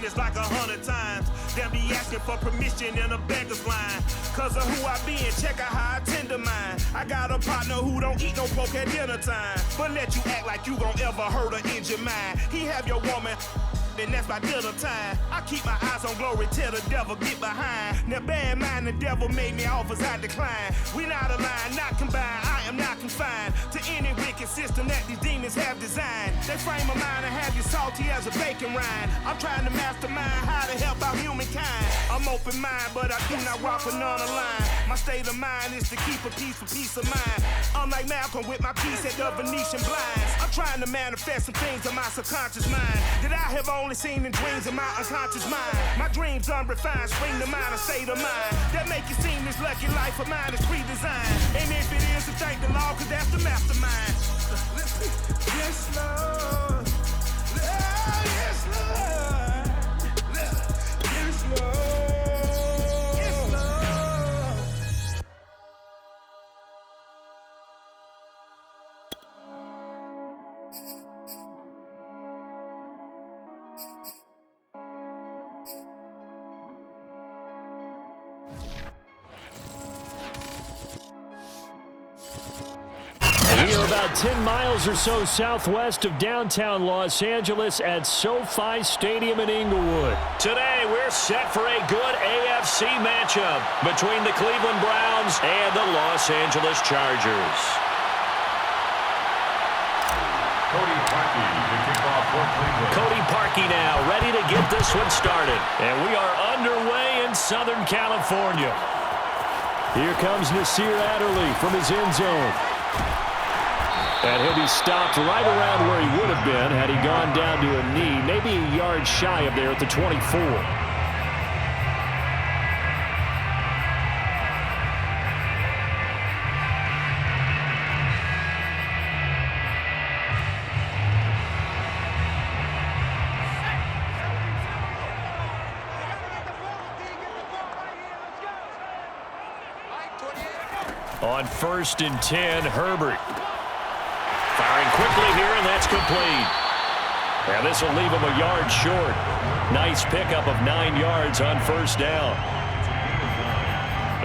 this like 100 times. They'll be asking for permission in a beggar's line. Cause of who I be and check out how I tend to mine. I got a partner who don't eat no pork at dinner time, but let you act like you gon' ever hurt or injure mine. He have your woman, and that's by dinner time. I keep my eyes on glory till the devil get behind. Now bear in mind the devil made me offers I decline. We not aligned, not combined, I am not confined to any wicked system that these demons have designed. They frame a mind and have you salty as a bacon rind. I'm trying to mastermind how to help out humankind. I'm open mind, but I do not walk a non-aligned. My state of mind is to keep a peace for peace of mind. Unlike Malcolm with my peace at the Venetian blinds. I'm trying to manifest some things in my subconscious mind that I have only seen in dreams in my unconscious mind. My dreams unrefined, spring to mind, a state of mind that make it seem this lucky life of mine is pre-designed. And if it is, to thank the Lord, cause that's the mastermind. Yes, Lord. Yes, Lord. Yes, Lord. We are about 10 miles or so southwest of downtown Los Angeles at SoFi Stadium in Inglewood. Today, we're set for a good AFC matchup between the Cleveland Browns and the Los Angeles Chargers. Cody Parkey to kick off for Cleveland. Cody Parkey now ready to get this one started. And we are underway in Southern California. Here comes Nasir Adderley from his end zone. And he'll be stopped right around where he would have been had he gone down to a knee, maybe a yard shy of there at the 24. On 1st and 10, Herbert. Firing quickly here, and that's complete. And this will leave him a yard short. Nice pickup of 9 yards on 1st down.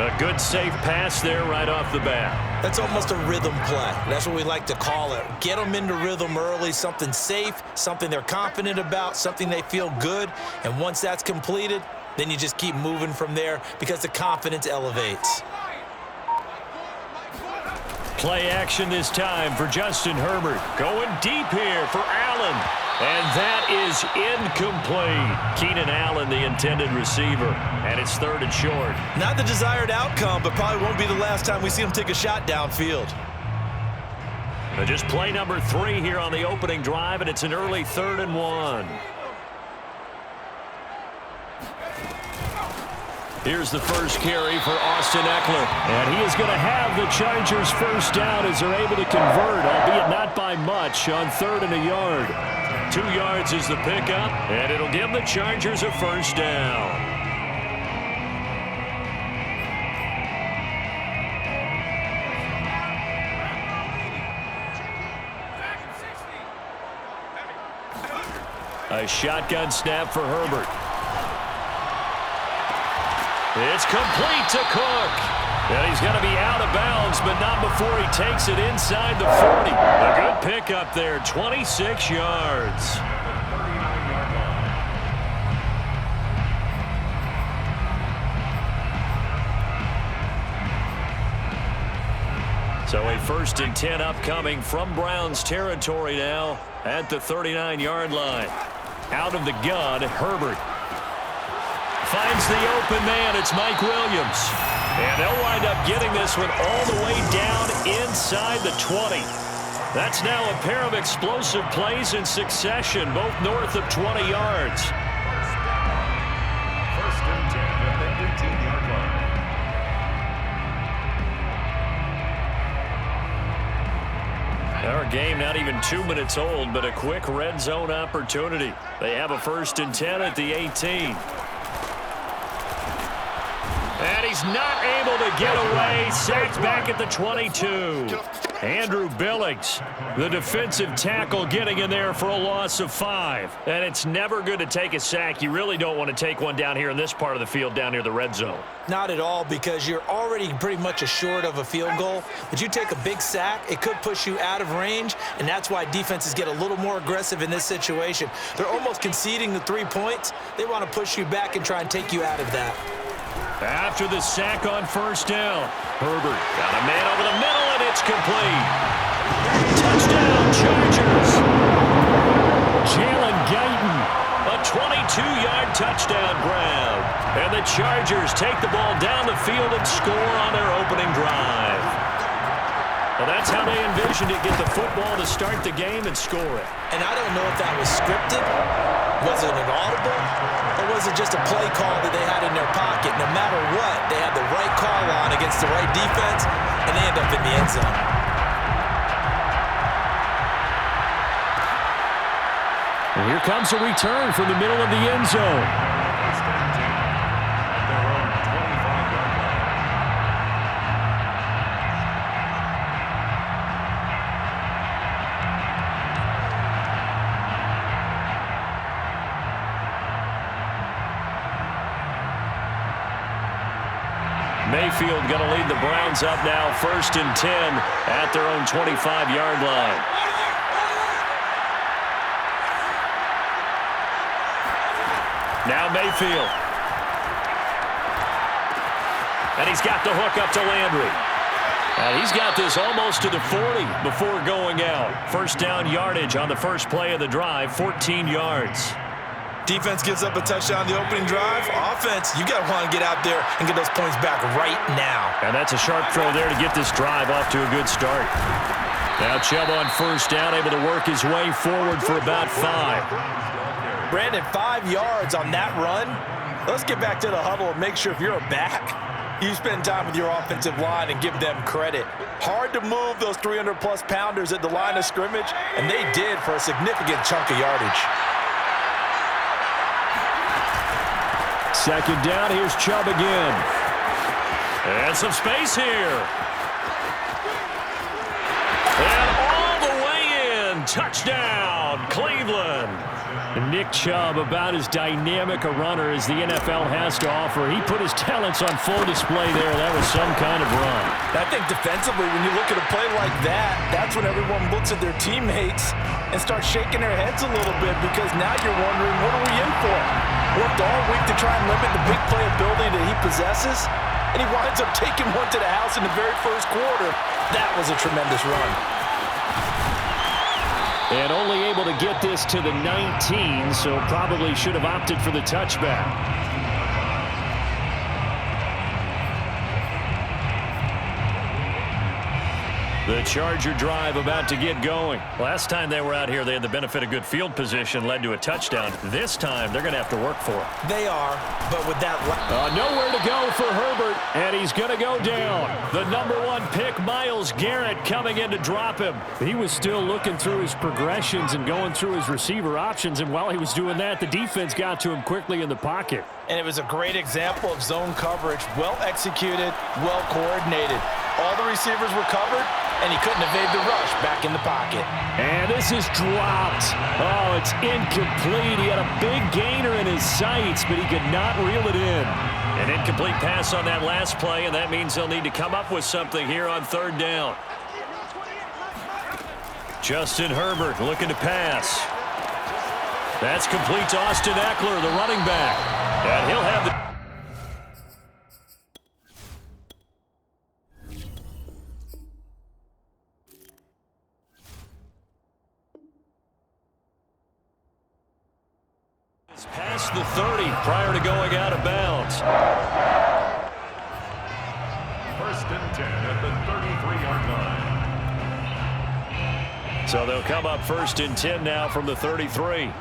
A good, safe pass there right off the bat. That's almost a rhythm play. That's what we like to call it. Get them into rhythm early, something safe, something they're confident about, something they feel good. And once that's completed, then you just keep moving from there because the confidence elevates. Play action this time for Justin Herbert. Going deep here for Allen. And that is incomplete. Keenan Allen, the intended receiver. And it's 3rd and short. Not the desired outcome, but probably won't be the last time we see him take a shot downfield. Just play number 3 here on the opening drive, and it's an early 3rd and 1. Here's the first carry for Austin Eckler. And he is going to have the Chargers first down as they're able to convert, albeit not by much, on 3rd and a yard. 2 yards is the pickup, and it'll give the Chargers a first down. A shotgun snap for Herbert. It's complete to Cook. And he's going to be out of bounds, but not before he takes it inside the 40. A good pickup there, 26 yards. So a 1st and 10 upcoming from Browns territory now at the 39-yard line. Out of the gun, Herbert. Finds the open man. It's Mike Williams. And they'll wind up getting this one all the way down inside the 20. That's now a pair of explosive plays in succession, both north of 20 yards. 1st and 10 at the 18-yard line. Our game not even 2 minutes old, but a quick red zone opportunity. They have a 1st and 10 at the 18. And he's not able to get away. Sacked back at the 22. Andrew Billings, the defensive tackle, getting in there for a loss of 5. And it's never good to take a sack. You really don't want to take one down here in this part of the field, down near the red zone. Not at all, because you're already pretty much assured of a field goal. But you take a big sack, it could push you out of range, and that's why defenses get a little more aggressive in this situation. They're almost conceding the 3 points. They want to push you back and try and take you out of that. After the sack on first down, Herbert got a man over the middle, and it's complete. Touchdown, Chargers. Jalen Guyton, a 22-yard touchdown grab. And the Chargers take the ball down the field and score on their opening drive. Well, that's how they envisioned it, get the football to start the game and score it. And I don't know if that was scripted, was it an audible, or was it just a play call that they had in their pocket? No matter what, they had the right call on against the right defense, and they end up in the end zone. And here comes a return from the middle of the end zone. Mayfield going to lead the Browns up now, 1st and 10 at their own 25-yard line. Now Mayfield. And he's got the hook up to Landry. And he's got this almost to the 40 before going out. First down yardage on the first play of the drive, 14 yards. Defense gives up a touchdown the opening drive. Offense, you got to want to get out there and get those points back right now. And that's a sharp throw there to get this drive off to a good start. Now Chubb on first down, able to work his way forward for about 5. Brandon, 5 yards on that run. Let's get back to the huddle and make sure if you're a back, you spend time with your offensive line and give them credit. Hard to move those 300-plus pounders at the line of scrimmage, and they did for a significant chunk of yardage. Second down, here's Chubb again. And some space here. And all the way in. Touchdown, Cleveland. Nick Chubb, about as dynamic a runner as the NFL has to offer. He put his talents on full display there. That was some kind of run. I think defensively, when you look at a play like that, that's when everyone looks at their teammates and starts shaking their heads a little bit, because now you're wondering, what are we in for? Worked all week to try and limit the big play ability that he possesses, and he winds up taking one to the house in the very first quarter. That was a tremendous run. And only able to get this to the 19, so probably should have opted for the touchback. The Charger drive about to get going. Last time they were out here, they had the benefit of good field position, led to a touchdown. This time, they're going to have to work for it. They are, but with that... Nowhere to go for Herbert, and he's going to go down. The #1 pick, Myles Garrett, coming in to drop him. He was still looking through his progressions and going through his receiver options, and while he was doing that, the defense got to him quickly in the pocket. And it was a great example of zone coverage, well executed, well coordinated. All the receivers were covered, and he couldn't evade the rush back in the pocket. And this is dropped. Oh, it's incomplete. He had a big gainer in his sights, but he could not reel it in. An incomplete pass on that last play, and that means they'll need to come up with something here on 3rd down. Justin Herbert looking to pass. That's complete to Austin Eckler, the running back. And he'll have the... Past the 30 prior to going out of bounds. 1st and 10 at the 33-yard line. So they'll come up 1st and 10 now from the 33.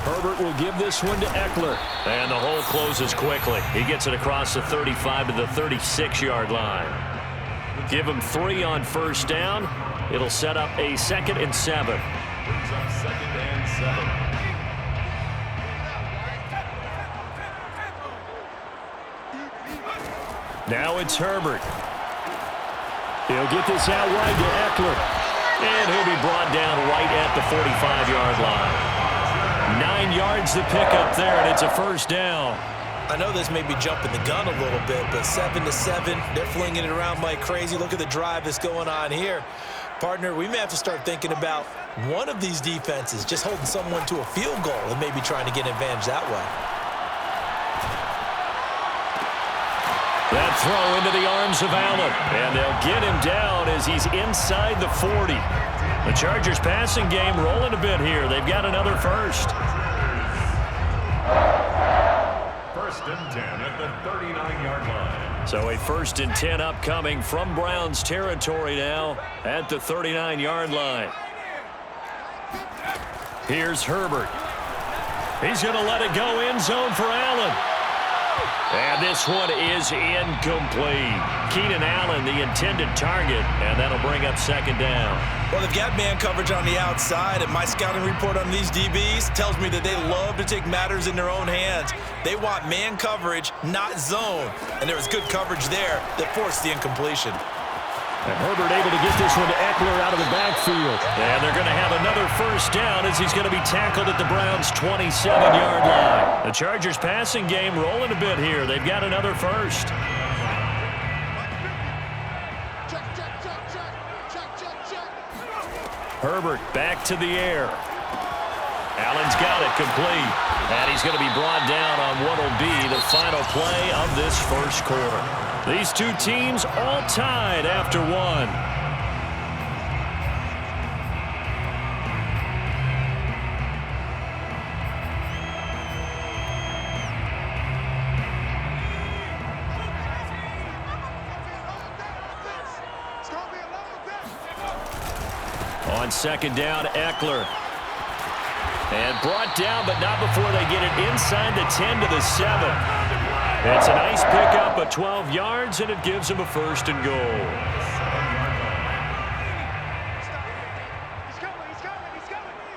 Herbert will give this one to Eckler. And the hole closes quickly. He gets it across the 35 to the 36-yard line. Give him 3 on 1st down. It'll set up a 2nd and 7. Brings up 2nd and 7. Now it's Herbert. He'll get this out right to Eckler. And he'll be brought down right at the 45-yard line. 9 yards to pick up there, and it's a first down. I know this may be jumping the gun a little bit, but 7-7, they're flinging it around like crazy. Look at the drive that's going on here. Partner, we may have to start thinking about one of these defenses just holding someone to a field goal and maybe trying to get an advantage that way. That throw into the arms of Allen, and they'll get him down as he's inside the 40. The Chargers passing game rolling a bit here. They've got another first. First and 10 at the 39-yard line. So a first and 10 upcoming from Browns territory now at the 39-yard line. Here's Herbert. He's going to let it go end zone for Allen. And this one is incomplete. Keenan Allen, the intended target, and that'll bring up second down. Well, they've got man coverage on the outside, and my scouting report on these DBs tells me that they love to take matters in their own hands. They want man coverage, not zone. And there was good coverage there that forced the incompletion. And Herbert able to get this one to Eckler out of the backfield. And they're going to have another first down as he's going to be tackled at the Browns' 27-yard line. The Chargers passing game rolling a bit here. They've got another first. Herbert back to the air. Allen's got it complete. And he's going to be brought down on what will be the final play of this first quarter. These two teams all tied after one. On second down, Eckler. And brought down, but not before they get it inside the 10 to the 7. It's a nice pickup of 12 yards, and it gives him a first and goal. He's coming.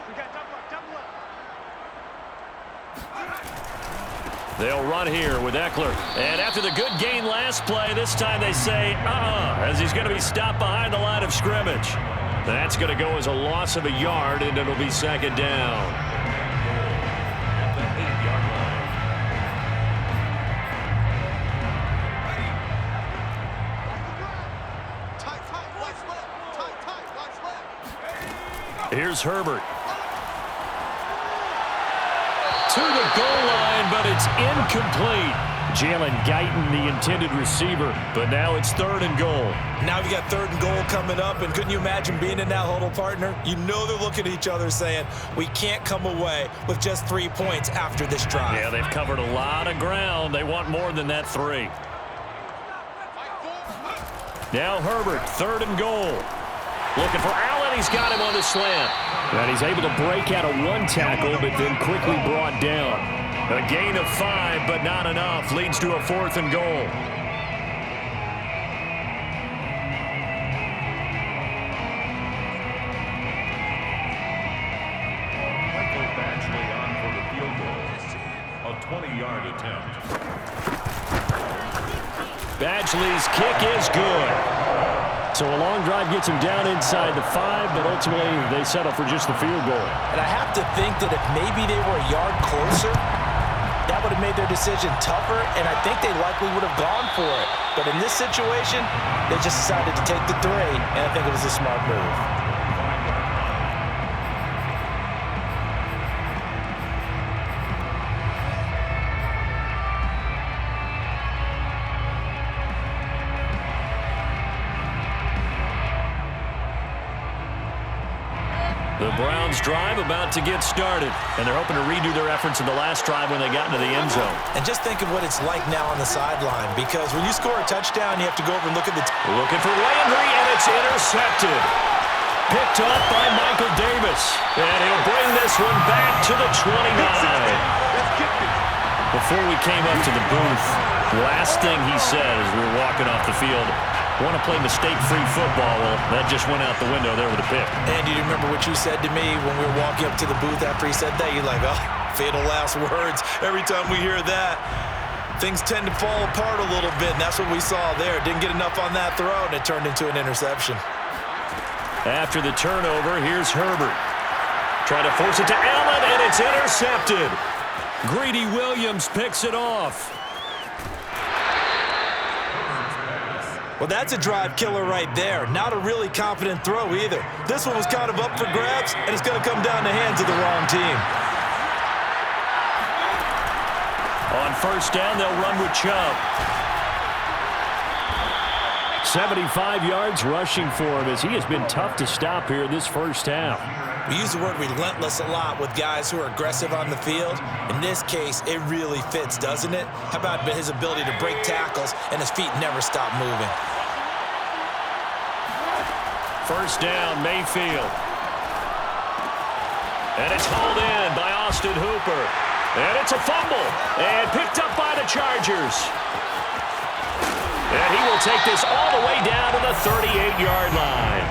We got double up. They'll run here with Eckler. And after the good gain last play, this time they say, as he's going to be stopped behind the line of scrimmage. That's going to go as a loss of a yard, and it'll be second down. Here's Herbert. To the goal line, but it's incomplete. Jalen Guyton, the intended receiver, but now it's third and goal. Now we got third and goal coming up, and couldn't you imagine being in that huddle, partner? You know they're looking at each other saying, we can't come away with just 3 points after this drive. Yeah, they've covered a lot of ground. They want more than that 3. Now Herbert, third and goal. Looking for Allen. He's got him on the slant. And he's able to break out of one tackle, but then quickly brought down. A gain of 5, but not enough. Leads to a fourth and goal. Michael Badgley on for the field goal. A 20-yard attempt. Badgley's kick is good. So a long drive gets him down inside the 5, but ultimately they settle for just the field goal. And I have to think that if maybe they were a yard closer, that would have made their decision tougher, and I think they likely would have gone for it. But in this situation, they just decided to take the 3, and I think it was a smart move. The Browns drive about to get started, and they're hoping to redo their efforts in the last drive when they got into the end zone. And just think of what it's like now on the sideline, because when you score a touchdown, you have to go over and look at the... Looking for Landry, and it's intercepted. Picked up by Michael Davis, and he'll bring this one back to the 29. Before we came up to the booth, last thing he said as we were walking off the field, want to play mistake-free football. Well, that just went out the window there with a pick. And do you remember what you said to me when we were walking up to the booth after he said that? You're like, oh, fatal last words every time we hear that. things tend to fall apart a little bit, and that's what we saw there. Didn't get enough on that throw, and it turned into an interception. After the turnover, here's Herbert. Trying to force it to Allen, and it's intercepted. Greedy Williams picks it off. Well, that's a drive killer right there. Not a really confident throw either. This one was kind of up for grabs, and it's going to come down the hands of the wrong team. On first down, they'll run with Chubb. 75 yards rushing for him as he has been tough to stop here this first half. We use the word relentless a lot with guys who are aggressive on the field. In this case, it really fits, doesn't it? How about his ability to break tackles and his feet never stop moving? First down, Mayfield. And it's hauled in by Austin Hooper. And it's a fumble. And picked up by the Chargers. And he will take this all the way down to the 38-yard line.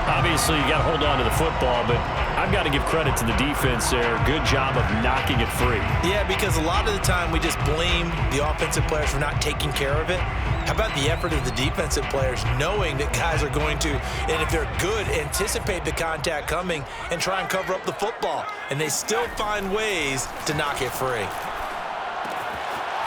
Obviously, you got to hold on to the football, but I've got to give credit to the defense there. Good job of knocking it free. Yeah, because a lot of the time we just blame the offensive players for not taking care of it. How about the effort of the defensive players knowing that guys are going to, and if they're good, anticipate the contact coming and try and cover up the football. And they still find ways to knock it free.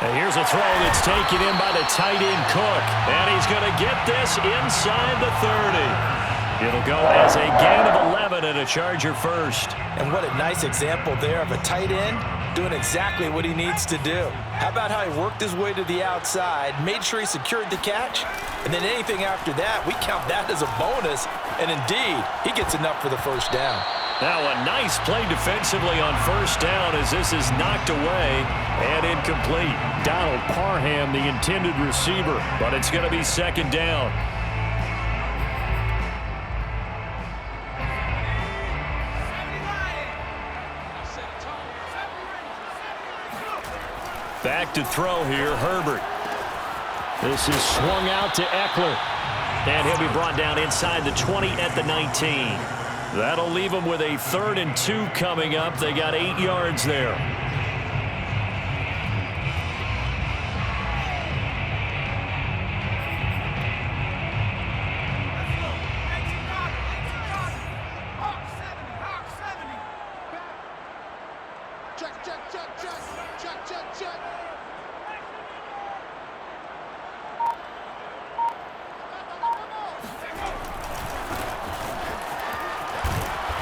And here's a throw that's taken in by the tight end Cook. And he's going to get this inside the 30. It'll go as a gain of 11 and a Charger first. And what a nice example there of a tight end doing exactly what he needs to do. How about how he worked his way to the outside, made sure he secured the catch, and then anything after that, we count that as a bonus. And indeed, he gets enough for the first down. Now a nice play defensively on first down as this is knocked away and incomplete. Donald Parham, the intended receiver, but it's going to be second down. Back to throw here, Herbert. This is swung out to Eckler. And he'll be brought down inside the 20 at the 19. That'll leave them with a 3rd and 2 coming up. They got 8 yards there.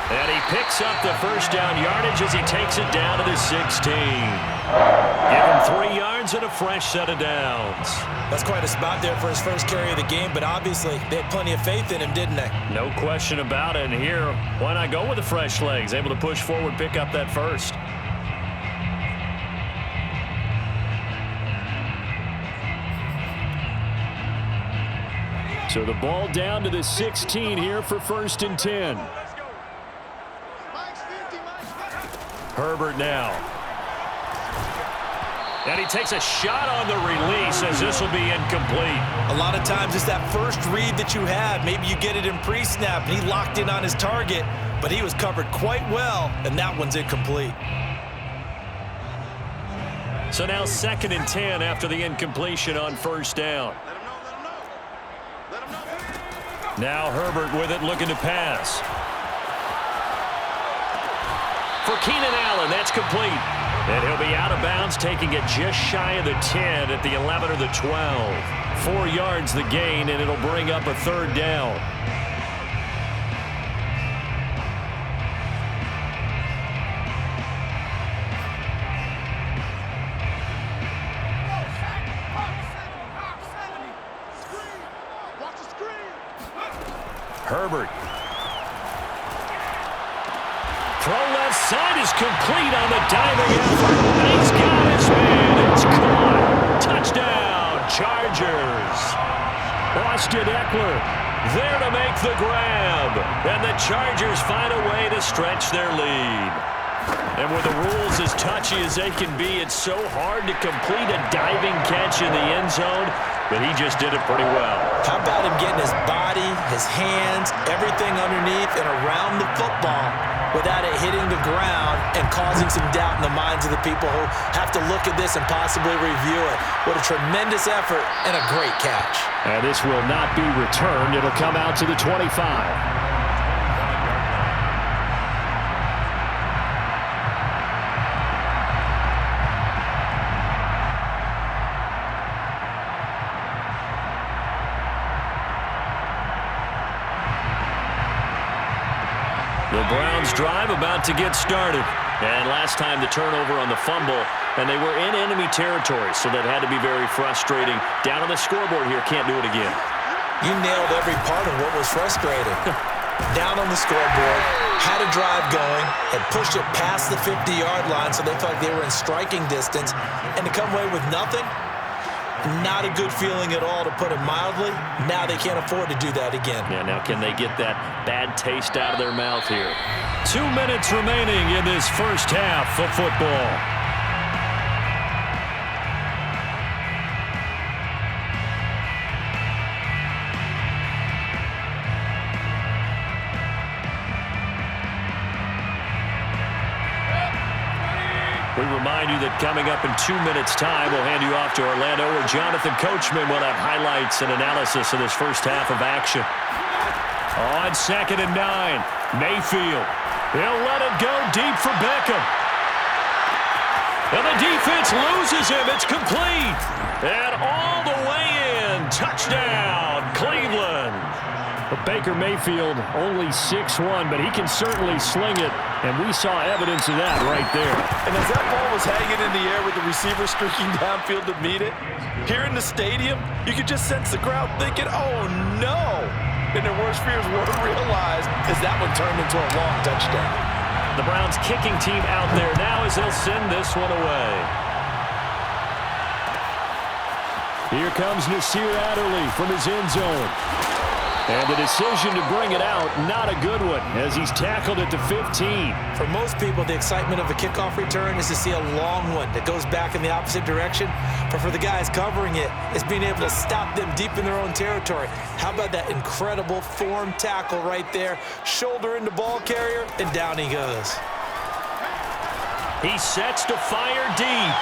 And he picks up the first down yardage as he takes it down to the 16. Give him 3 yards and a fresh set of downs. That's quite a spot there for his first carry of the game, but obviously they had plenty of faith in him, didn't they? No question about it. And here, why not go with the fresh legs? Able to push forward, pick up that first. So the ball down to the 16 here for 1st and 10. Herbert now. And he takes a shot on the release as this will be incomplete. A lot of times it's that first read that you have. Maybe you get it in pre-snap, and he locked in on his target, but he was covered quite well, and that one's incomplete. So now 2nd and 10 after the incompletion on first down. Now Herbert with it, looking to pass. For Keenan Allen, that's complete. And he'll be out of bounds, taking it just shy of the 10 at the 11 or the 12. 4 yards the gain, and it'll bring up a 3rd down. Herbert. Throw left side is complete on the diving effort. He's got his man. It's caught. Touchdown, Chargers. Austin Eckler there to make the grab. And the Chargers find a way to stretch their lead. And with the rules as touchy as they can be, it's so hard to complete a diving catch in the end zone, but he just did it pretty well. How about him getting his body, his hands, everything underneath and around the football without it hitting the ground and causing some doubt in the minds of the people who have to look at this and possibly review it. What a tremendous effort and a great catch. And this will not be returned. It'll come out to the 25. The Browns drive about to get started. And last time the turnover on the fumble, and they were in enemy territory, so that had to be very frustrating. Down on the scoreboard here, can't do it again. You nailed every part of what was frustrating. Down on the scoreboard, had a drive going, and pushed it past the 50-yard line so they felt like they were in striking distance, and to come away with nothing, not a good feeling at all, to put it mildly. Now they can't afford to do that again. Yeah, now can they get that bad taste out of their mouth here? 2 minutes remaining in this first half of football. We remind you that coming up in 2 minutes' time, we'll hand you off to Orlando, where Jonathan Coachman will have highlights and analysis of this first half of action. On 2nd and 9, Mayfield. He'll let it go deep for Beckham. And the defense loses him. It's complete. And all the way in. Touchdown, Cleveland. But Baker Mayfield only 6'1", but he can certainly sling it, and we saw evidence of that right there. And as that ball was hanging in the air with the receiver streaking downfield to meet it, here in the stadium, you could just sense the crowd thinking, oh no! And their worst fears weren't realized as that one turned into a long touchdown. The Browns kicking team out there now as they'll send this one away. Here comes Nasir Adderley from his end zone. And the decision to bring it out, not a good one, as he's tackled at the 15. For most people, the excitement of a kickoff return is to see a long one that goes back in the opposite direction. But for the guys covering it, it's being able to stop them deep in their own territory. How about that incredible form tackle right there? Shoulder into ball carrier, and down he goes. He sets to fire deep.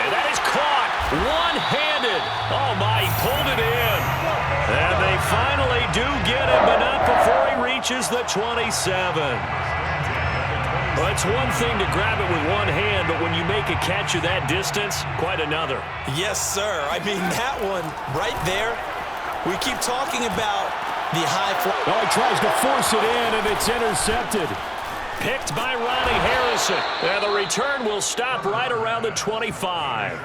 And that is caught one-handed. Oh, my, he pulled it in. And they finally do get him, but not before he reaches the 27. Well, it's one thing to grab it with one hand, but when you make a catch of that distance, quite another. Yes, sir. I mean, that one right there, we keep talking about the high fly. Oh, he tries to force it in, and it's intercepted. Picked by Ronnie Harrison. And the return will stop right around the 25.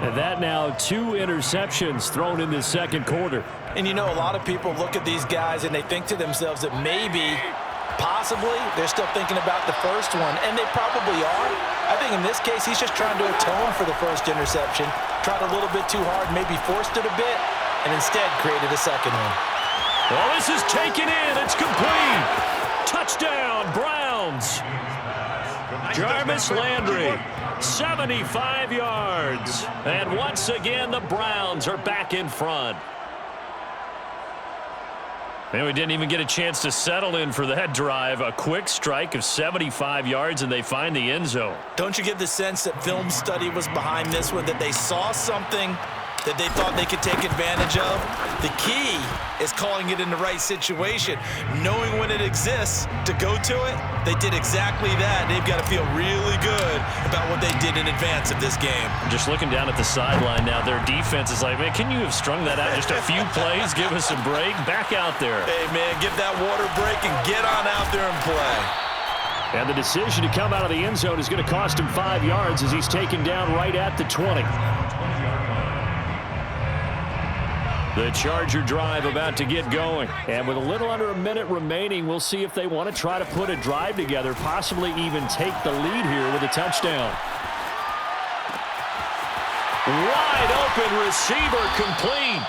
And that now 2 interceptions thrown in this second quarter. And you know, a lot of people look at these guys and they think to themselves that maybe, possibly, they're still thinking about the first one. And they probably are. I think in this case, he's just trying to atone for the first interception. Tried a little bit too hard, maybe forced it a bit, and instead created a second one. Well, this is taken in. It's complete. Touchdown, Browns. Jarvis Landry, 75 yards. And once again, the Browns are back in front. And we didn't even get a chance to settle in for that drive. A quick strike of 75 yards, and they find the end zone. Don't you get the sense that film study was behind this one, that they saw something that they thought they could take advantage of? The key is calling it in the right situation, knowing when it exists to go to it. They did exactly that. They've got to feel really good about what they did in advance of this game. Just looking down at the sideline now, their defense is like, man, can you have strung that out just a few plays? Give us a break. Back out there. Hey, man, give that water break and get on out there and play. And the decision to come out of the end zone is going to cost him 5 yards as he's taken down right at the 20. The Charger drive about to get going. And with a little under a minute remaining, we'll see if they want to try to put a drive together, possibly even take the lead here with a touchdown. Wide open receiver complete.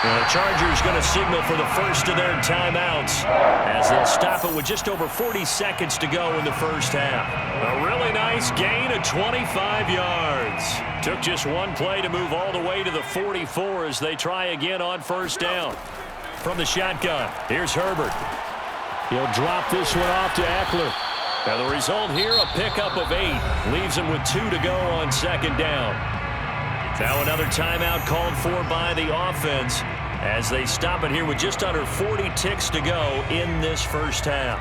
And the Chargers going to signal for the first of their timeouts as they'll stop it with just over 40 seconds to go in the first half. A really nice gain of 25 yards. Took just one play to move all the way to the 44 as they try again on first down. From the shotgun, here's Herbert. He'll drop this one off to Eckler. And the result here, a pickup of 8. Leaves them with 2 to go on second down. Now another timeout called for by the offense as they stop it here with just under 40 ticks to go in this first half.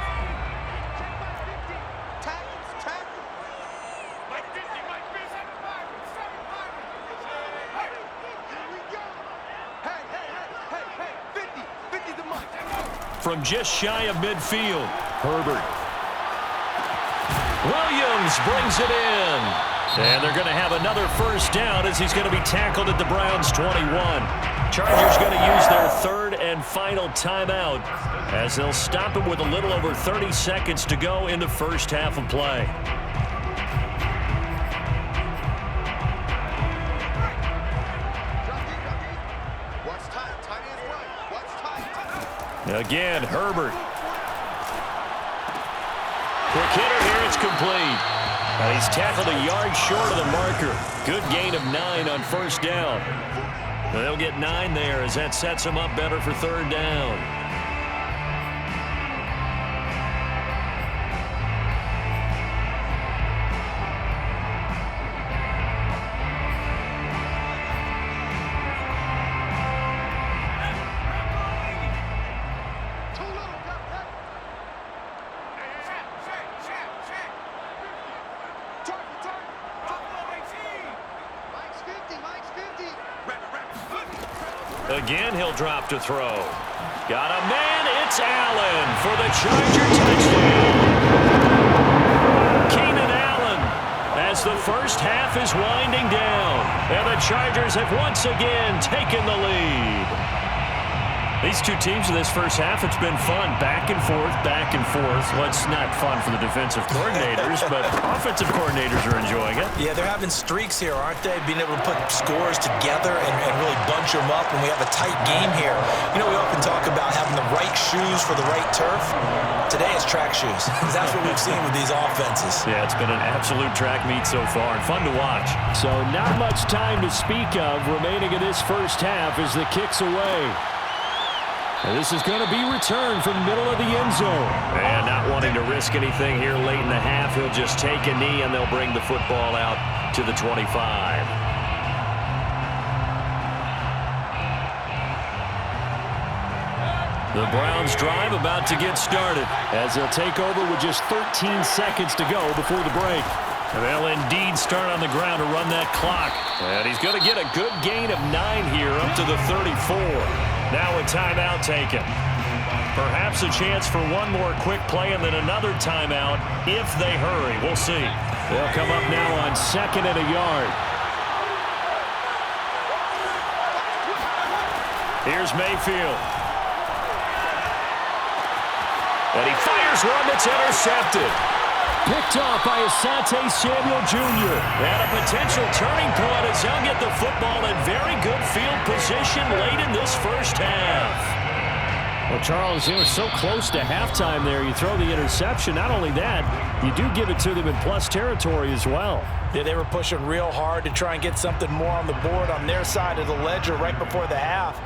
From just shy of midfield, Herbert. Williams brings it in. And they're going to have another first down as he's going to be tackled at the Browns' 21. Chargers going to use their third and final timeout as they'll stop it with a little over 30 seconds to go in the first half of play. Again, Herbert. Quick hitter here, it's complete. And he's tackled a yard short of the marker. Good gain of 9 on first down. They'll get 9 there as that sets them up better for third down. Again, he'll drop to throw. Got a man, it's Allen for the Charger touchdown. Keenan Allen as the first half is winding down. And the Chargers have once again taken the lead. These two teams in this first half, it's been fun. Back and forth, back and forth. Well, it's not fun for the defensive coordinators, but offensive coordinators are enjoying it. Yeah, they're having streaks here, aren't they? Being able to put scores together and really bunch them up when we have a tight game here. You know, we often talk about having the right shoes for the right turf. Today is track shoes. That's what we've seen with these offenses. Yeah, it's been an absolute track meet so far and fun to watch. So not much time to speak of remaining in this first half as the kick's away. And this is going to be returned from the middle of the end zone. And not wanting to risk anything here late in the half, he'll just take a knee and they'll bring the football out to the 25. The Browns drive about to get started as they'll take over with just 13 seconds to go before the break. And they'll indeed start on the ground to run that clock. And he's going to get a good gain of 9 here up to the 34. Now a timeout taken. Perhaps a chance for one more quick play and then another timeout if they hurry. We'll see. They'll come up now on 2nd and a yard. Here's Mayfield. And he fires one that's intercepted. Picked off by Asante Samuel Jr. And a potential turning point as they'll get the football in very good field position late in this first half. Well, Charles, you know, so close to halftime there. You throw the interception. Not only that, you do give it to them in plus territory as well. Yeah, they were pushing real hard to try and get something more on the board on their side of the ledger right before the half.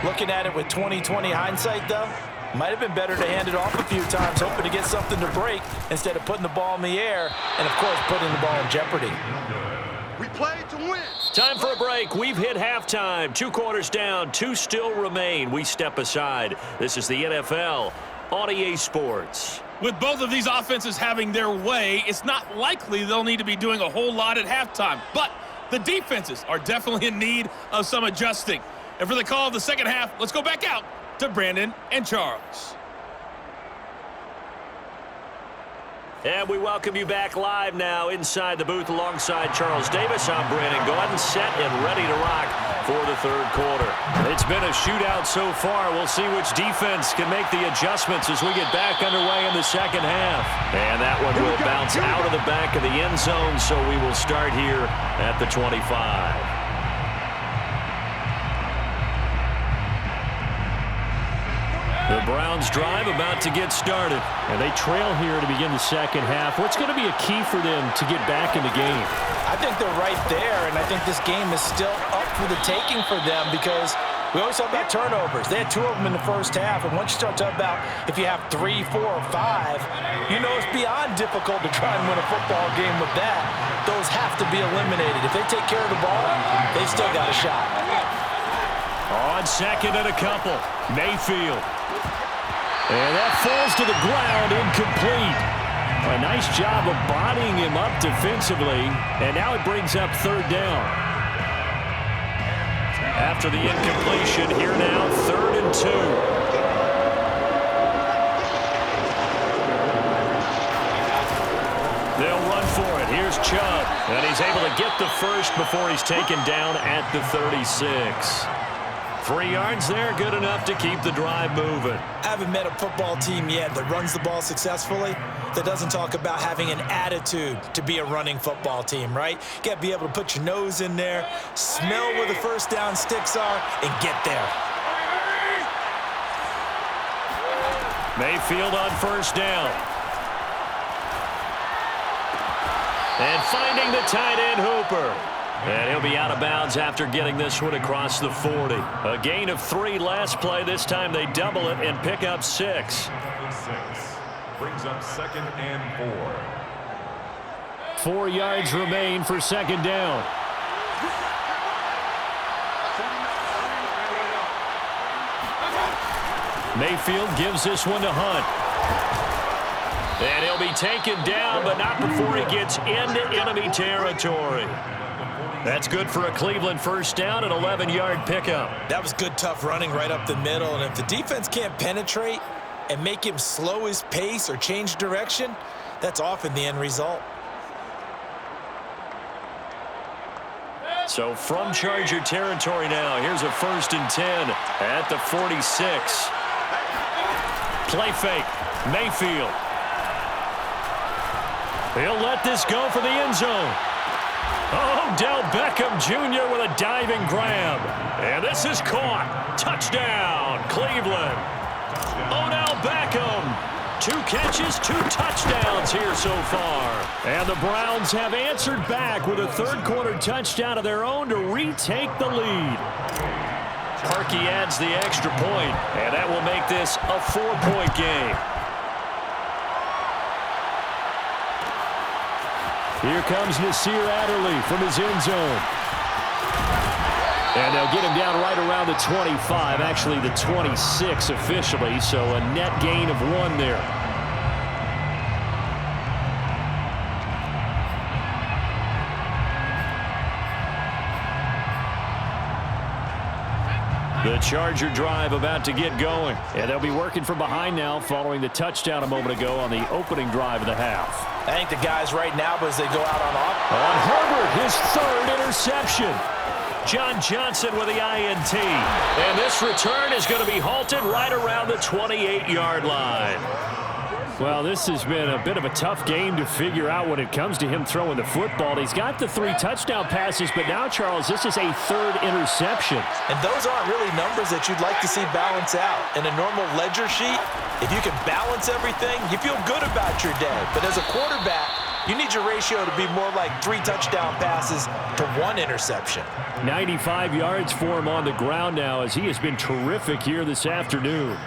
Looking at it with 20/20 hindsight, though, might have been better to hand it off a few times, hoping to get something to break instead of putting the ball in the air and, of course, putting the ball in jeopardy. We play to win. Time for a break. We've hit halftime. 2 quarters down. 2 still remain. We step aside. This is the NFL on EA Sports. With both of these offenses having their way, it's not likely they'll need to be doing a whole lot at halftime. But the defenses are definitely in need of some adjusting. And for the call of the second half, let's go back out to Brandon and Charles. And we welcome you back live now inside the booth alongside Charles Davis. I'm Brandon Gaudin, set and ready to rock for the third quarter. It's been a shootout so far. We'll see which defense can make the adjustments as we get back underway in the second half. And that one will bounce out of the back of the end zone, so we will start here at the 25. The Browns drive about to get started. And they trail here to begin the second half. What's going to be a key for them to get back in the game? I think they're right there, and I think this game is still up for the taking for them because We always talk about turnovers. They had 2 of them in the first half, and once you start talking about if you have 3, 4, or 5, you know it's beyond difficult to try and win a football game with that. Those have to be eliminated. If they take care of the ball, they've still got a shot. On second and a couple, Mayfield. And that falls to the ground, incomplete. A nice job of bodying him up defensively, and now it brings up 3rd down. After the incompletion, here now, 3rd and 2. They'll run for it. Here's Chubb, and he's able to get the first before he's taken down at the 36. 3 yards there, good enough to keep the drive moving. I haven't met a football team yet that runs the ball successfully that doesn't talk about having an attitude to be a running football team, right? You got to be able to put your nose in there, smell where the first down sticks are, and get there. Mayfield on 1st down. And finding the tight end Hooper. And he'll be out of bounds after getting this one across the 40. A gain of 3 last play. This time they double it and pick up 6. Brings up 2nd and 4. 4 yards remain for 2nd down. Mayfield gives this one to Hunt. And he'll be taken down, but not before he gets into enemy territory. That's good for a Cleveland 1st down, an 11-yard pickup. That was good, tough running right up the middle. And if the defense can't penetrate and make him slow his pace or change direction, that's often the end result. So from Charger territory now, here's a 1st and 10 at the 46. Play fake, Mayfield. He'll let this go for the end zone. Odell Beckham Jr. with a diving grab. And this is caught. Touchdown, Cleveland. Odell Beckham. 2 catches, 2 touchdowns here so far. And the Browns have answered back with a 3rd quarter touchdown of their own to retake the lead. Parkey adds the extra point, and that will make this a 4-point game. Here comes Nasir Adderley from his end zone. And they'll get him down right around the 25, actually the 26 officially, so a net gain of 1 there. The Charger drive about to get going. And they'll be working from behind now following the touchdown a moment ago on the opening drive of the half. I think the guys right now, as they go out on Herbert, his 3rd interception. John Johnson with the INT. And this return is going to be halted right around the 28-yard line. Well, this has been a bit of a tough game to figure out when it comes to him throwing the football. He's got the 3 touchdown passes, but now, Charles, this is a 3rd interception. And those aren't really numbers that you'd like to see balance out. In a normal ledger sheet, if you can balance everything, you feel good about your day. But as a quarterback, you need your ratio to be more like 3 touchdown passes to 1 interception. 95 yards for him on the ground now as he has been terrific here this afternoon.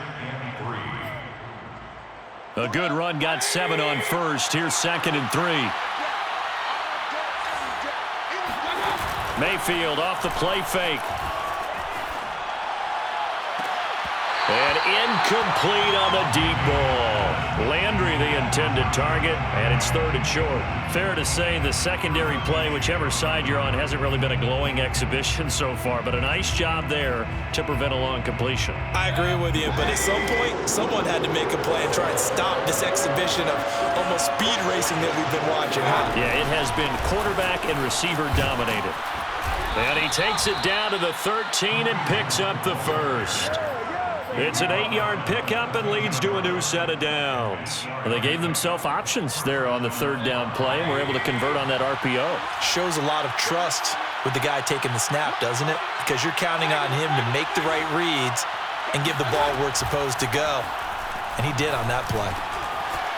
A good run, got 7 on 1st. Here's 2nd and 3. Mayfield off the play fake. And incomplete on the deep ball. Landry the intended target, and it's 3rd and short. Fair to say the secondary play, whichever side you're on, hasn't really been a glowing exhibition so far, but a nice job there to prevent a long completion. I agree with you, but at some point, someone had to make a play and try and stop this exhibition of almost speed racing that we've been watching. Huh? Yeah, it has been quarterback and receiver dominated. And he takes it down to the 13 and picks up the 1st. It's an 8-yard pickup and leads to a new set of downs. Well, they gave themselves options there on the 3rd down play and were able to convert on that RPO. Shows a lot of trust with the guy taking the snap, doesn't it? Because you're counting on him to make the right reads and give the ball where it's supposed to go. And he did on that play.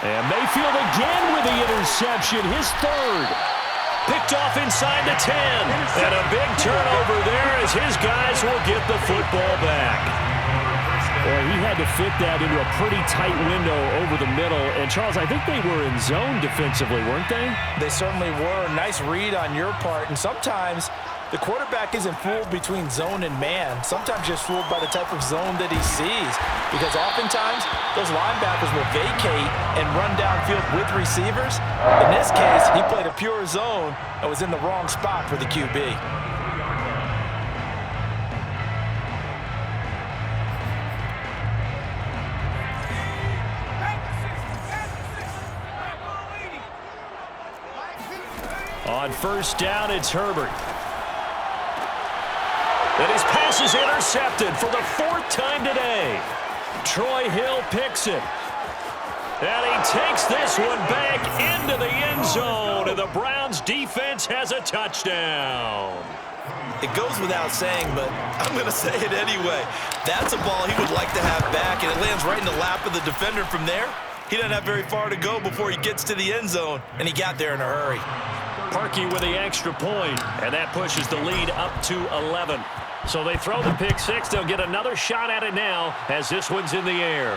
And Mayfield again with the interception, his 3rd. Picked off inside the 10. And a big turnover there as his guys will get the football back. Well, he had to fit that into a pretty tight window over the middle. And, Charles, I think they were in zone defensively, weren't they? They certainly were. Nice read on your part. And sometimes the quarterback isn't fooled between zone and man. Sometimes just fooled by the type of zone that he sees. Because oftentimes, those linebackers will vacate and run downfield with receivers. In this case, he played a pure zone and was in the wrong spot for the QB. On first down, it's Herbert. And his pass is intercepted for the 4th time today. Troy Hill picks it. And he takes this one back into the end zone. And the Browns defense has a touchdown. It goes without saying, but I'm going to say it anyway. That's a ball he would like to have back, and it lands right in the lap of the defender from there. He doesn't have very far to go before he gets to the end zone, and he got there in a hurry. Parkey with the extra point, and that pushes the lead up to 11. So they throw the pick six. They'll get another shot at it now as this one's in the air.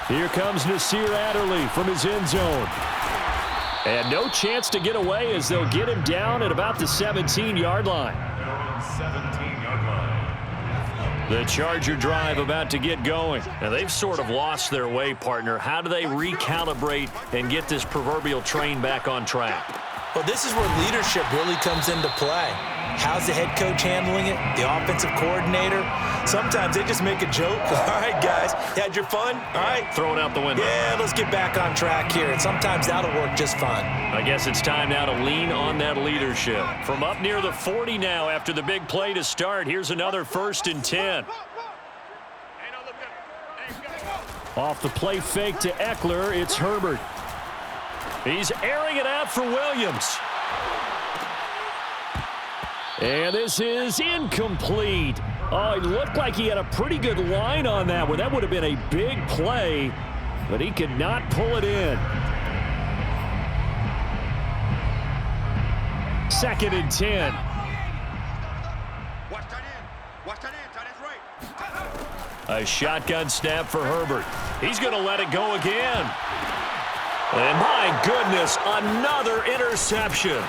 Here comes Nasir Adderley from his end zone. And no chance to get away as they'll get him down at about the 17-yard line. 17-yard line. The Charger drive about to get going. Now, they've sort of lost their way, partner. How do they recalibrate and get this proverbial train back on track? Well, this is where leadership really comes into play. How's the head coach handling it? The offensive coordinator? Sometimes they just make a joke. All right, guys, you had your fun? All right. Throw it out the window. Yeah, let's get back on track here. And sometimes that'll work just fine. I guess it's time now to lean on that leadership. From up near the 40 now after the big play to start, here's another 1st and 10. Off the play fake to Eckler, it's Herbert. He's airing it out for Williams. And this is incomplete. Oh, it looked like he had a pretty good line on that one. That would have been a big play, but he could not pull it in. 2nd and 10. Watch that in. Watch that in. That is right. A shotgun snap for Herbert. He's going to let it go again. And my goodness, another interception.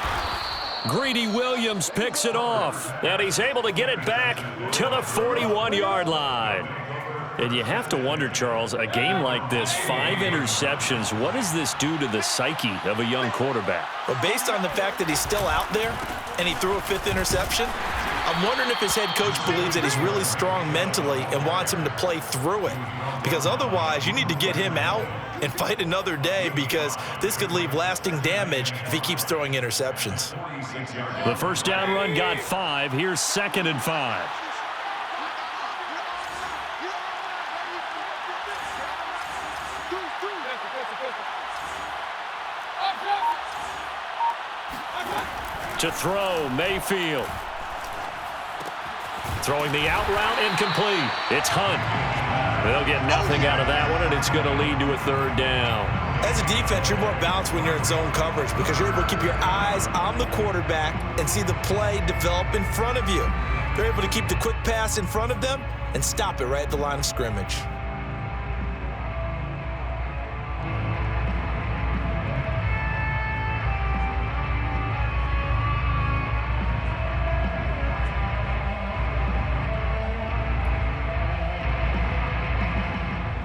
Greedy Williams picks it off, and he's able to get it back to the 41-yard line. And you have to wonder, Charles, a game like this, 5 interceptions, what does this do to the psyche of a young quarterback? Well, based on the fact that he's still out there and he threw a 5th interception, I'm wondering if his head coach believes that he's really strong mentally and wants him to play through it. Because otherwise, you need to get him out and fight another day, because this could leave lasting damage if he keeps throwing interceptions. The first down run got 5. Here's 2nd and 5. To throw, Mayfield. Throwing the out route, incomplete. It's Hunt. They'll get nothing out of that one, and it's going to lead to a 3rd down. As a defense, you're more balanced when you're in zone coverage because you're able to keep your eyes on the quarterback and see the play develop in front of you. They're able to keep the quick pass in front of them and stop it right at the line of scrimmage.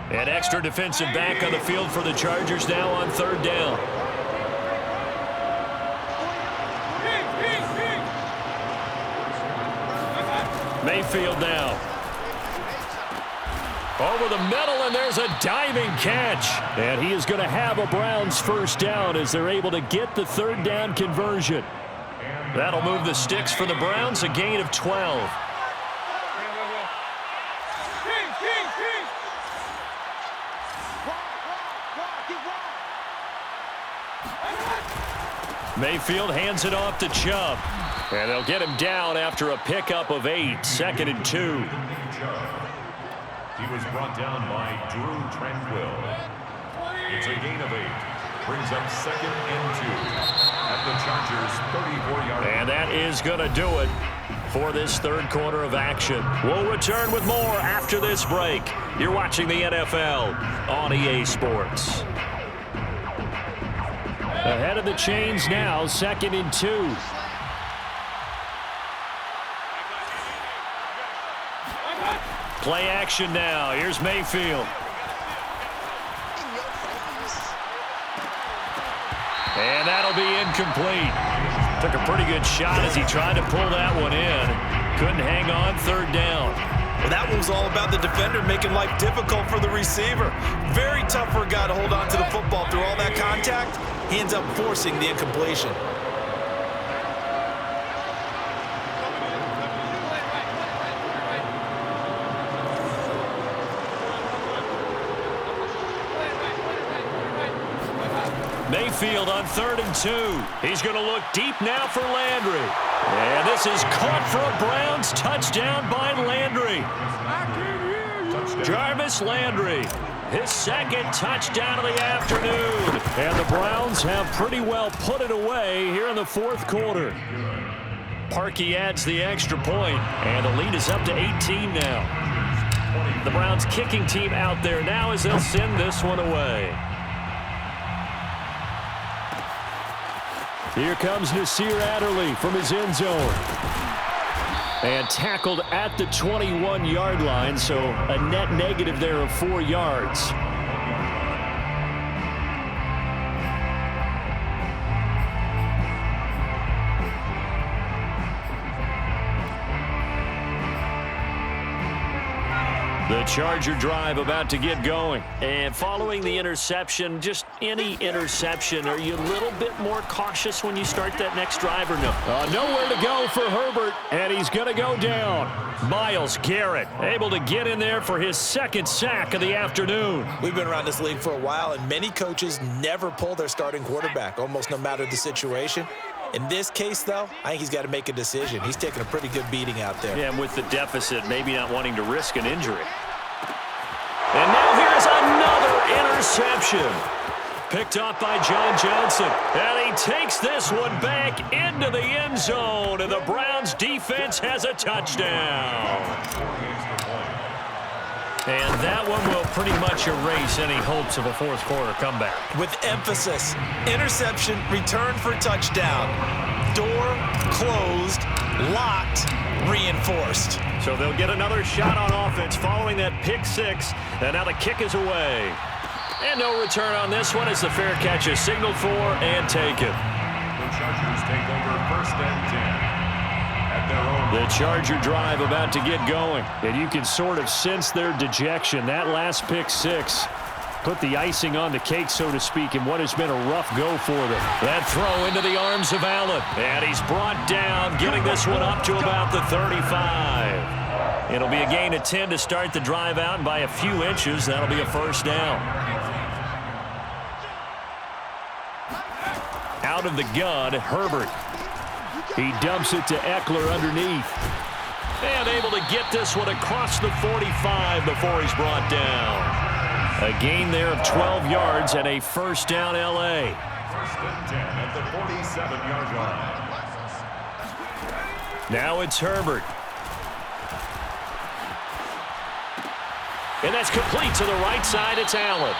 An extra defensive back on the field for the Chargers now on 3rd down. Mayfield now. Over the middle, and there's a diving catch. And he is going to have a Browns 1st down as they're able to get the 3rd down conversion. That'll move the sticks for the Browns, a gain of 12. Mayfield hands it off to Chubb. And they'll get him down after a pickup of 8. 2nd and 2. He was brought down by Drew Tranquill. It's a gain of 8. Brings up 2nd and 2. at the Chargers' 34-yard line. And that is going to do it for this third quarter of action. We'll return with more after this break. You're watching the NFL on EA Sports. Ahead of the chains now, 2nd and 2. Play action now. Here's Mayfield. And that'll be incomplete. Took a pretty good shot as he tried to pull that one in. Couldn't hang on, 3rd down. Well, that one was all about the defender making life difficult for the receiver. Very tough for a guy to hold on to the football through all that contact. He ends up forcing the incompletion. Mayfield on 3rd and 2. He's going to look deep now for Landry. And this is caught for a Browns touchdown by Landry. Jarvis Landry, his 2nd touchdown of the afternoon. And the Browns have pretty well put it away here in the 4th quarter. Parkey adds the extra point, and the lead is up to 18 now. The Browns kicking team out there now as they'll send this one away. Here comes Nasir Adderley from his end zone. And tackled at the 21-yard line, so a net negative there of 4 yards. The Charger drive about to get going. And following the interception, just any interception, are you a little bit more cautious when you start that next drive or no? Nowhere to go for Herbert, and he's going to go down. Myles Garrett able to get in there for his 2nd sack of the afternoon. We've been around this league for a while, and many coaches never pull their starting quarterback, almost no matter the situation. In this case, though, I think he's got to make a decision. He's taking a pretty good beating out there. Yeah, and with the deficit, maybe not wanting to risk an injury. And now here's another interception. Picked off by John Johnson. And he takes this one back into the end zone, and the Browns defense has a touchdown. And that one will pretty much erase any hopes of a 4th quarter comeback. With emphasis, interception, return for touchdown. Door closed, locked, reinforced. So they'll get another shot on offense following that pick 6. And now the kick is away. And no return on this one as the fair catch is signaled for and taken. The Chargers take over 1st and 10. The Charger drive about to get going. And you can sort of sense their dejection. That last pick 6 put the icing on the cake, so to speak, in what has been a rough go for them. That throw into the arms of Allen. And he's brought down, getting this one up to about the 35. It'll be a gain of 10 to start the drive out, and by a few inches, that'll be a 1st down. Out of the gun, Herbert. He dumps it to Eckler underneath. And able to get this one across the 45 before he's brought down. A gain there of 12 yards and a 1st down L.A. 1st and 10 at the 47-yard line. Now it's Herbert. And that's complete to the right side. It's Allen.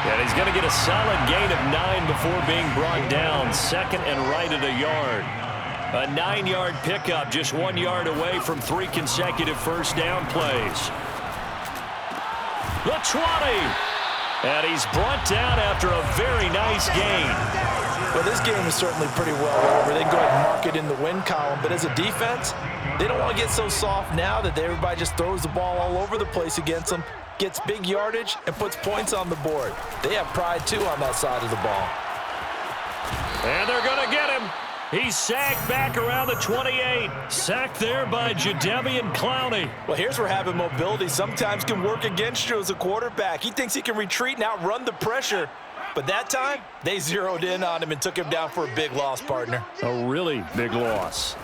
And he's going to get a solid gain of 9 before being brought down. 2nd and right at a yard. A 9-yard pickup, just 1 yard away from 3 consecutive 1st down plays. The 20. And he's brought down after a very nice gain. Well, this game is certainly pretty well over. They can go ahead and mark it in the win column. But as a defense, they don't want to get so soft now that everybody just throws the ball all over the place against them, gets big yardage, and puts points on the board. They have pride, too, on that side of the ball. And they're going to get him. He's sacked back around the 28. Sacked there by Jadeveon Clowney. Well, here's where having mobility sometimes can work against you as a quarterback. He thinks he can retreat and outrun the pressure. But that time, they zeroed in on him and took him down for a big loss, partner. A really big loss.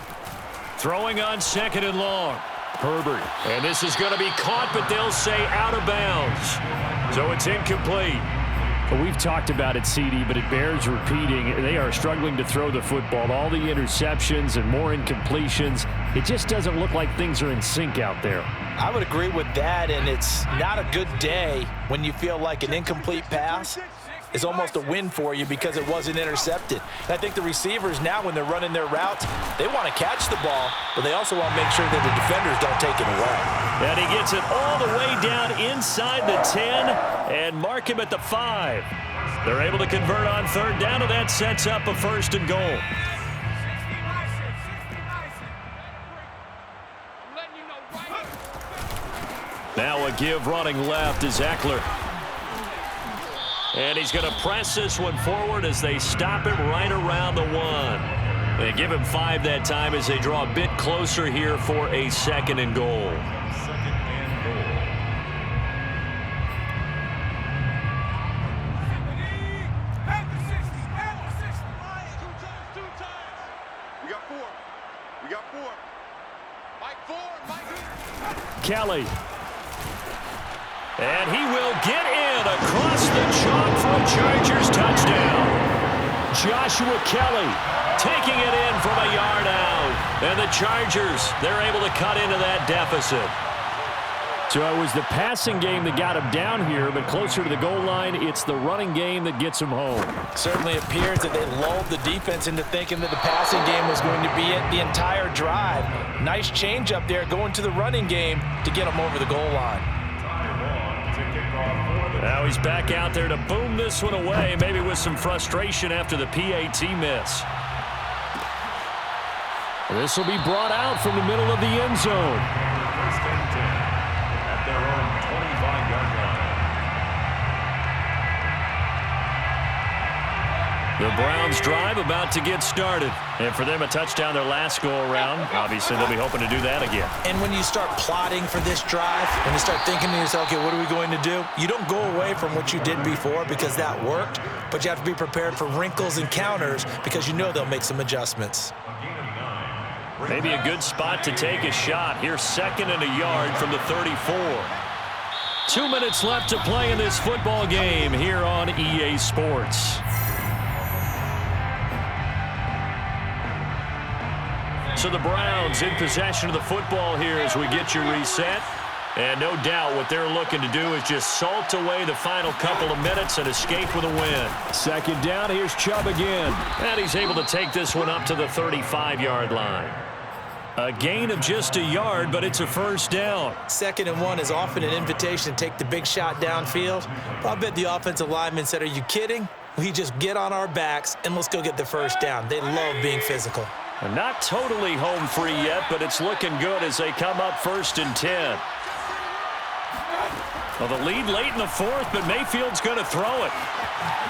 Throwing on 2nd and long. Herbert. And this is going to be caught, but they'll say out of bounds. So it's incomplete. Well, we've talked about it, CD, but it bears repeating. They are struggling to throw the football. All the interceptions and more incompletions. It just doesn't look like things are in sync out there. I would agree with that, and it's not a good day when you feel like an incomplete pass is almost a win for you because it wasn't intercepted. And I think the receivers now, when they're running their routes, they want to catch the ball, but they also want to make sure that the defenders don't take it away. And he gets it all the way down inside the 10 and mark him at the 5. They're able to convert on third down, and that sets up a 1st and goal. Now a give running left is Eckler. And he's going to press this one forward as they stop him right around the 1. They give him 5 that time as they draw a bit closer here for a 2nd and goal. We got 4. Mike. Kelly. And he will get in across the chalk for a Chargers touchdown. Joshua Kelly taking it in from a yard out. And the Chargers, they're able to cut into that deficit. So it was the passing game that got him down here, but closer to the goal line, it's the running game that gets him home. Certainly appears that they lulled the defense into thinking that the passing game was going to be it the entire drive. Nice change up there going to the running game to get him over the goal line. Now he's back out there to boom this one away, maybe with some frustration after the PAT miss. This will be brought out from the middle of the end zone. First and 10 at their own 25-yard line. The Browns drive about to get started. And for them, a touchdown their last go-around. Obviously, they'll be hoping to do that again. And when you start plotting for this drive, when you start thinking to yourself, okay, what are we going to do? You don't go away from what you did before because that worked, but you have to be prepared for wrinkles and counters because you know they'll make some adjustments. Maybe a good spot to take a shot. Here's 2nd and a yard from the 34. 2 minutes left to play in this football game here on EA Sports. So the Browns in possession of the football here as we get you reset. And no doubt what they're looking to do is just salt away the final couple of minutes and escape with a win. 2nd down, here's Chubb again. And he's able to take this one up to the 35-yard line. A gain of just a yard, but it's a 1st down. 2nd and 1 is often an invitation to take the big shot downfield. But I bet the offensive lineman said, are you kidding? We just get on our backs and let's go get the 1st down. They love being physical. Not totally home free yet, but it's looking good as they come up 1st and 10. Well, the lead late in the 4th, but Mayfield's going to throw it.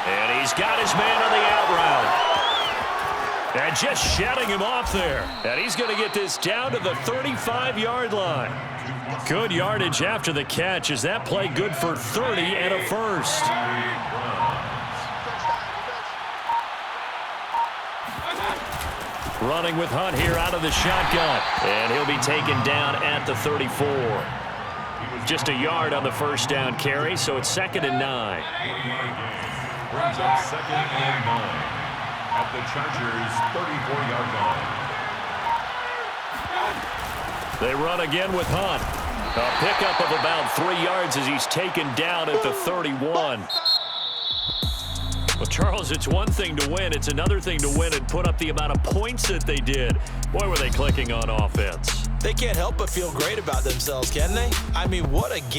And he's got his man on the out route. And just shutting him off there. And he's going to get this down to the 35-yard line. Good yardage after the catch. Is that play good for 30 and a 1st? Running with Hunt here out of the shotgun. And he'll be taken down at the 34. Just a yard on the 1st down carry, so it's 2nd and 9. Brings up 2nd and 9 at the Chargers' 34-yard line. They run again with Hunt. A pickup of about 3 yards as he's taken down at the 31. Well, Charles, it's one thing to win. It's another thing to win and put up the amount of points that they did. Boy, were they clicking on offense. They can't help but feel great about themselves, can they? I mean, what a game.